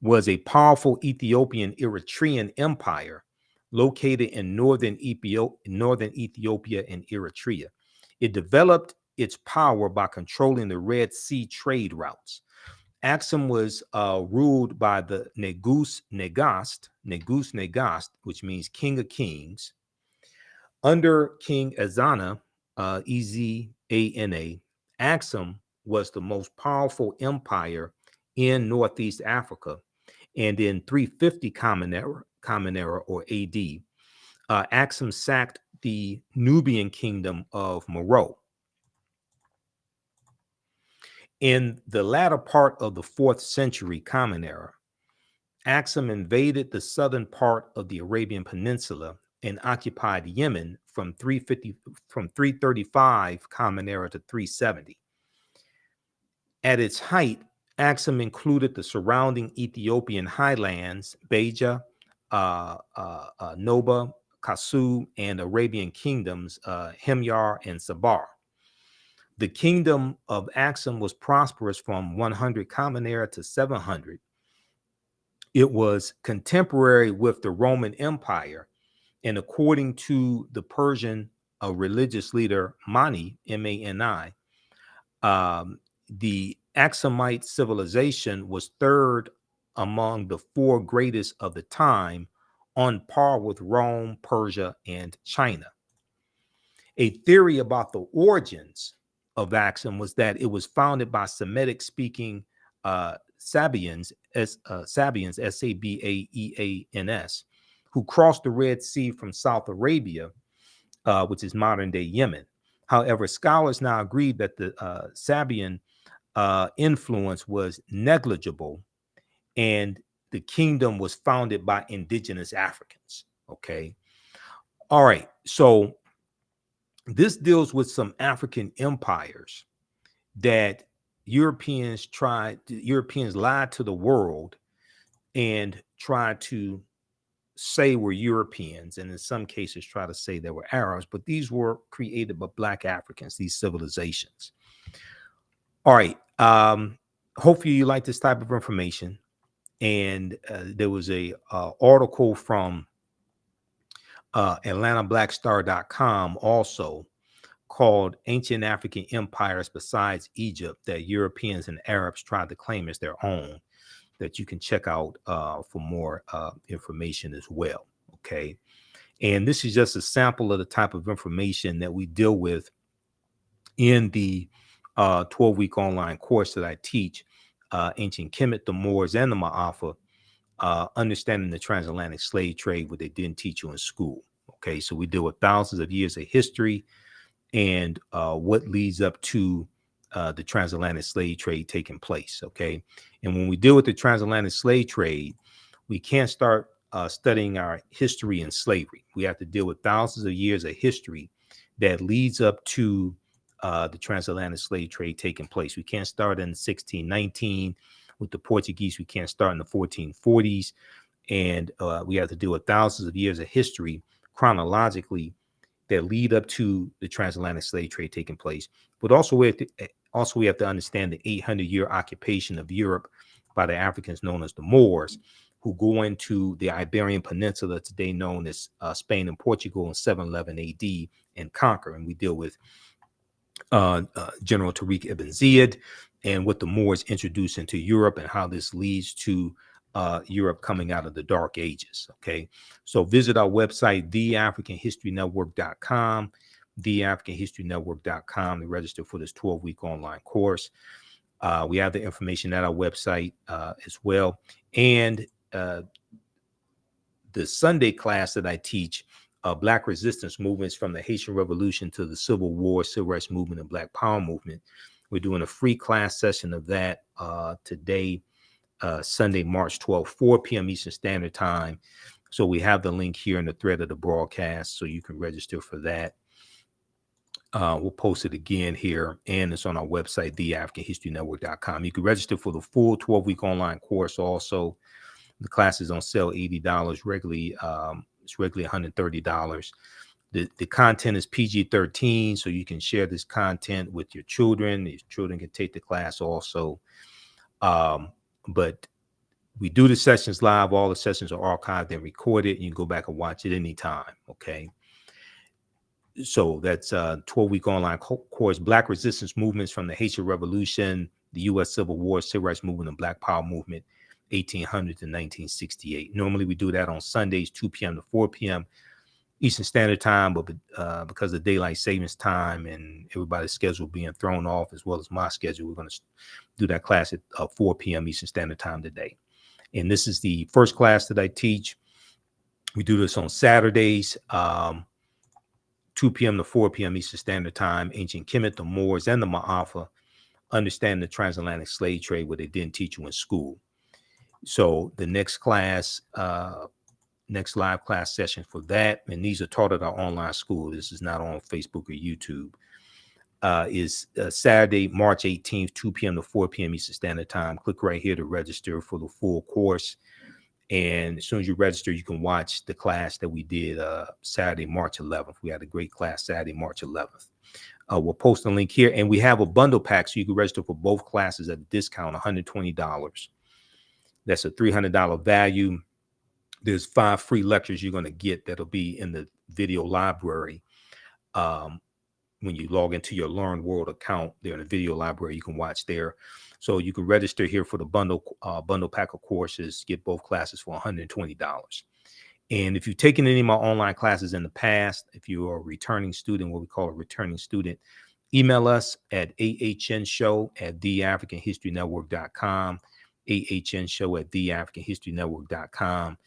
was a powerful Ethiopian Eritrean empire located in northern Ethiopia and Eritrea. It developed its power by controlling the Red Sea trade routes. Axum was ruled by the Negus Negast, which means King of Kings. Under King Ezana, Ezana, Axum was the most powerful empire in Northeast Africa. And in 350 Common Era or AD, Axum sacked the Nubian kingdom of Meroe. In the latter part of the 4th century Common Era, Axum invaded the southern part of the Arabian Peninsula and occupied Yemen from 335 Common Era to 370. At its height, Axum included the surrounding Ethiopian highlands, Beja, Noba, Kasu, and Arabian kingdoms, Himyar and Sabar. The kingdom of Axum was prosperous from 100 Common Era to 700. It was contemporary with the Roman Empire, and according to the Persian religious leader Mani, M-A-N-I, the Axumite civilization was third among the 4 greatest of the time, on par with Rome, Persia, and China. A theory about the origins of Axum was that it was founded by Semitic-speaking Sabians, S-A-B-A-E-A-N-S, who crossed the Red Sea from South Arabia, which is modern-day Yemen. However, scholars now agree that the Sabian influence was negligible, and the kingdom was founded by indigenous Africans. Okay. All right. So this deals with some African empires that Europeans lied to the world and tried to say were Europeans, and in some cases try to say they were Arabs, but these were created by Black Africans, these civilizations. All right. Hopefully you like this type of information. And there was a article from AtlantaBlackStar.com also called Ancient African Empires Besides Egypt that Europeans and Arabs tried to claim as their own, that you can check out for more information as well. Okay. And this is just a sample of the type of information that we deal with in the 12-week online course that I teach, Ancient Kemet, the Moors, and the Ma'afa, understanding the transatlantic slave trade, what they didn't teach you in school. Okay, so we deal with thousands of years of history and what leads up to the transatlantic slave trade taking place. Okay, and when we deal with the transatlantic slave trade, we can't start studying our history in slavery. We have to deal with thousands of years of history that leads up to the transatlantic slave trade taking place. We can't start in 1619 with the Portuguese. We can't start in the 1440s. And we have to deal with thousands of years of history chronologically that lead up to the transatlantic slave trade taking place. But also we have to understand the 800-year occupation of Europe by the Africans known as the Moors, who go into the Iberian Peninsula, today known as Spain and Portugal, in 711 AD and conquer. And we deal with General Tariq ibn Ziyad and what the Moors introduced into Europe and how this leads to Europe coming out of the Dark Ages. Okay, so visit our website, TheAfricanHistoryNetwork.com, TheAfricanHistoryNetwork.com to register for this 12-week online course. We have the information at our website as well. And the Sunday class that I teach Black resistance movements from the Haitian Revolution to the Civil War, Civil Rights Movement, and Black Power Movement. We're doing a free class session of that today, Sunday, March 12th, 4 p.m. Eastern Standard Time. So we have the link here in the thread of the broadcast, so you can register for that. We'll post it again here, and it's on our website, TheAHNShow.com. You can register for the full 12-week online course also. The class is on sale, $80. Regularly, it's regularly $130. The content is PG-13, so you can share this content with your children. These children can take the class also. But we do the sessions live. All the sessions are archived and recorded. You can go back and watch it anytime, okay? So that's a 12-week online course, Black Resistance Movements from the Haitian Revolution, the U.S. Civil War, Civil Rights Movement, and Black Power Movement, 1800 to 1968. Normally, we do that on Sundays, 2 p.m. to 4 p.m. Eastern Standard Time, but because of daylight savings time and everybody's schedule being thrown off, as well as my schedule, we're going to do that class at 4 p.m. Eastern Standard Time today. And this is the first class that I teach. We do this on Saturdays, 2 p.m. to 4 p.m. Eastern Standard Time. Ancient Kemet, the Moors, and the Ma'afa, understand the transatlantic slave trade, what they didn't teach you in school. So the next class, next live class session for that, and these are taught at our online school. This is not on Facebook or YouTube. Is Saturday, March 18th, 2 p.m. to 4 p.m. Eastern Standard Time. Click right here to register for the full course. And as soon as you register, you can watch the class that we did Saturday, March 11th. We had a great class Saturday, March 11th. We'll post a link here. And we have a bundle pack, so you can register for both classes at a discount, $120. That's a $300 value. There's 5 free lectures you're going to get that'll be in the video library. When you log into your Learn World account, they're in the video library you can watch there. So you can register here for the bundle pack of courses, get both classes for $120. And if you've taken any of my online classes in the past, if you are a returning student, what we call a returning student, email us at AHNshow@TheAfricanHistoryNetwork.com, AHNshow@TheAfricanHistoryNetwork.com.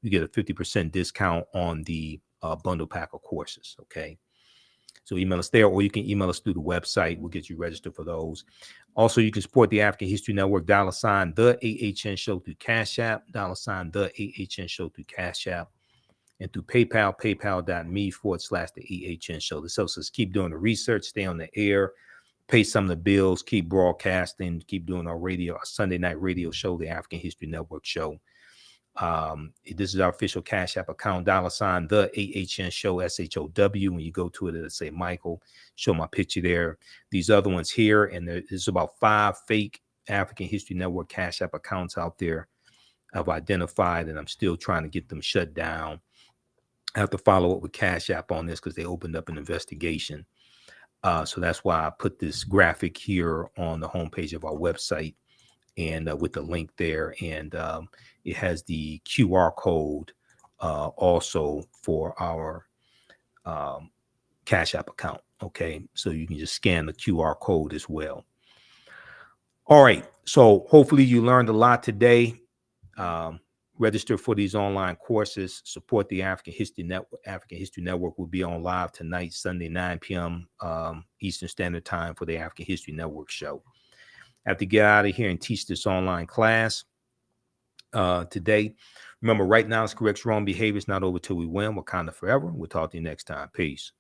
You get a 50% discount on the bundle pack of courses, okay? So email us there, or you can email us through the website. We'll get you registered for those. Also, you can support the African History Network, $ the AHN Show through Cash App, $ the AHN Show through Cash App, and through PayPal, paypal.me/the AHN Show. This helps us keep doing the research, stay on the air, pay some of the bills, keep broadcasting, keep doing our radio, our Sunday night radio show, the African History Network Show. This is our official Cash App account, $ the AHN Show, SHOW. When you go to it, it'll say Michael. Show my picture there. These other ones here, and there's about 5 fake African History Network Cash App accounts out there I've identified, and I'm still trying to get them shut down. I have to follow up with Cash App on this because they opened up an investigation. So that's why I put this graphic here on the homepage of our website, and with the link there, and it has the QR code also for our Cash App account. Okay, so you can just scan the QR code as well. All right, so hopefully you learned a lot today. Register for these online courses. Support the African History Network. African History Network will be on live tonight, Sunday, 9 p.m. Eastern Standard Time for the African History Network show. I have to get out of here and teach this online class today. Remember, right now, it's correct wrong behavior. It's not over till we win. Wakanda forever. We'll talk to you next time. Peace.